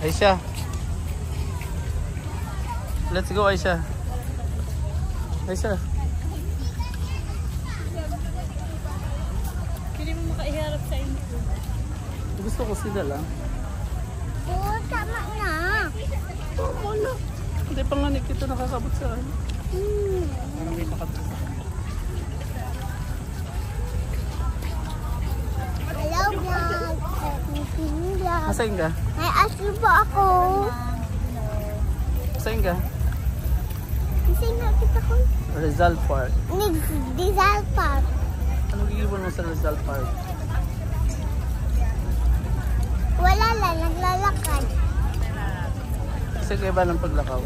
Aisha. Let's go, Aisha. Aisha. Hindi mo makaiharap sa inyo. Gusto ko sila lang. Oo, tama na. Wala. Hindi pa nga kita nakakabot sa ano. Parang may nakabot. Hello, vlog. Nasaan ka? May asin po ako. Nasaan ka? Kasi nakita ko. Rizal Park. Rizal Park. Anong iiwan mo sa Rizal Park? Wala lang, naglalakad. Kasi kayo ba ng paglakaw?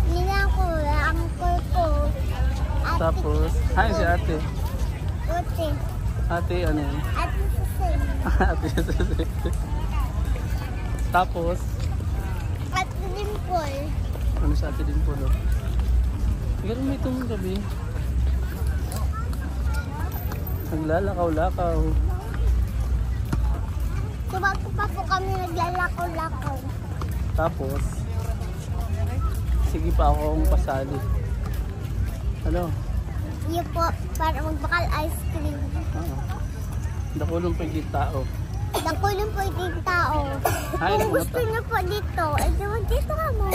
Nilang ko, angkol ko. Ate, Tapos, hi si ate. Ate, Ate ano yun? ate Susay. Ate Tapos, Ate Dimple. ano sa ate din po no? Ganun may itong gabi. Naglalakaw-lakaw. Tumago pa po kami naglalakaw-lakaw. Tapos, sige pa akong pasali. Ano? Yun po, para magbakal ice cream. Nakulong pa yung tao. Nakulong po yung tao. Ay, Kung gusto nakuha. niyo po dito, ay naman dito ka mo.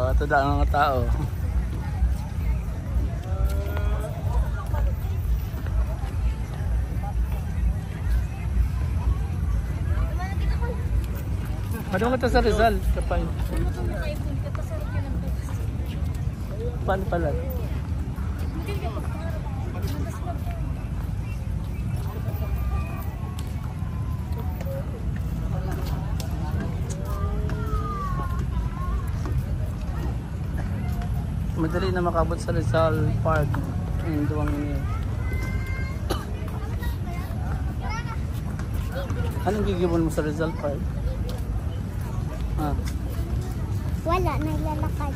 Ito daw ang mga tao. Ano ka sa Rizal? Kapay. Paano pala? Madali na makabot sa Rizal Park. Yung duwang niya. Anong gigibon mo sa Rizal Park? Ha? Wala, naglalakad.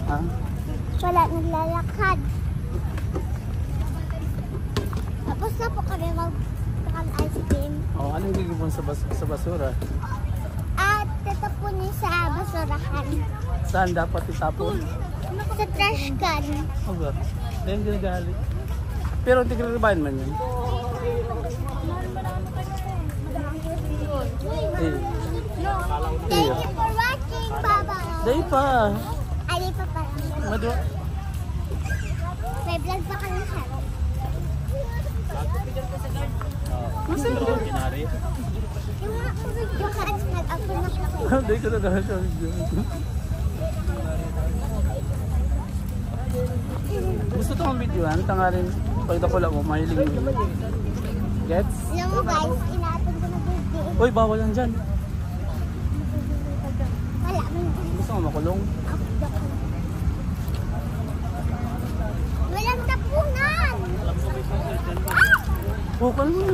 Ha? Wala, naglalakad. Tapos na po kami magbakal ice cream. Oh, anong gigibon sa basura? At tatapunin sa basurahan. Saan dapat itapon? Sa trash can. Oh, ba? Dahil ginagali. Pero hindi ka-rebind man yun. Eh, Thank you for watching, Baba. dahil pa. Ay, di pa pala. Madu May vlog pa kami sa Masaya ka. yung mga video ka at nag-upload na ko. Dahil ka na dahil sa video. Gusto ito ang videoan. Tangarin. Pag nakula mo, mahiling mo. Gets? Alam mo guys, inaatod ko na video. Uy, bawal lang dyan. Wala, may Gusto mo makulong? walang tapunan. Oh, kala mo.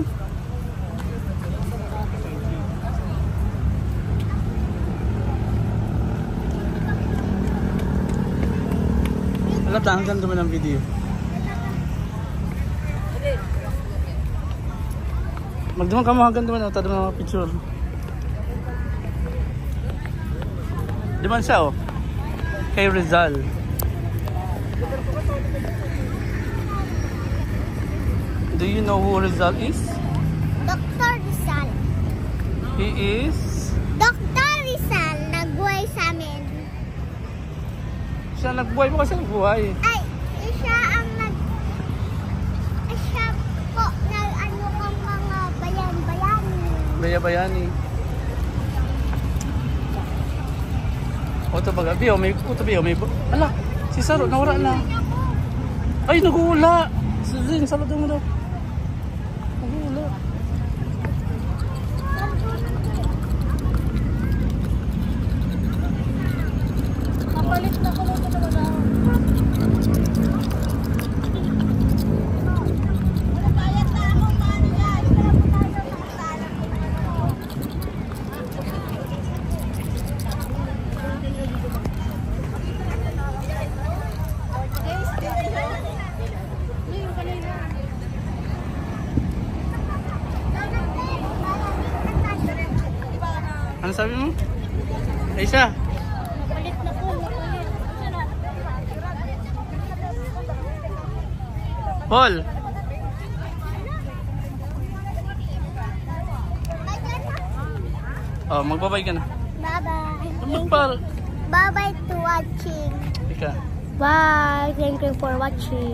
Alata, hanggang duman ang video. Magduman ka mo hanggang duman. Ito duman ang picture. Di ba siya oh? Kay Rizal. Do you know who Rizal is? Dr. Rizal. He is... Dr. Rizal, nagbuhay sa amin. Siya nagbuhay mo kasi nagbuhay. Ay, siya ang siya po na ano kang mga bayan-bayani. Baya-bayani. Oto baga, Bio, may ala, si Saro nawala na. Ay, nag-uula. Si Zin, salado mo daw. Nag-uula. Kapalit na ko lang ito na wala. Ano sabi mo? Aisha? Napalit na po, napalit. Paul? Oh, magbabay ka na. Bye-bye. Magpar. Bye-bye to watching. Ika. Bye. Thank you for watching.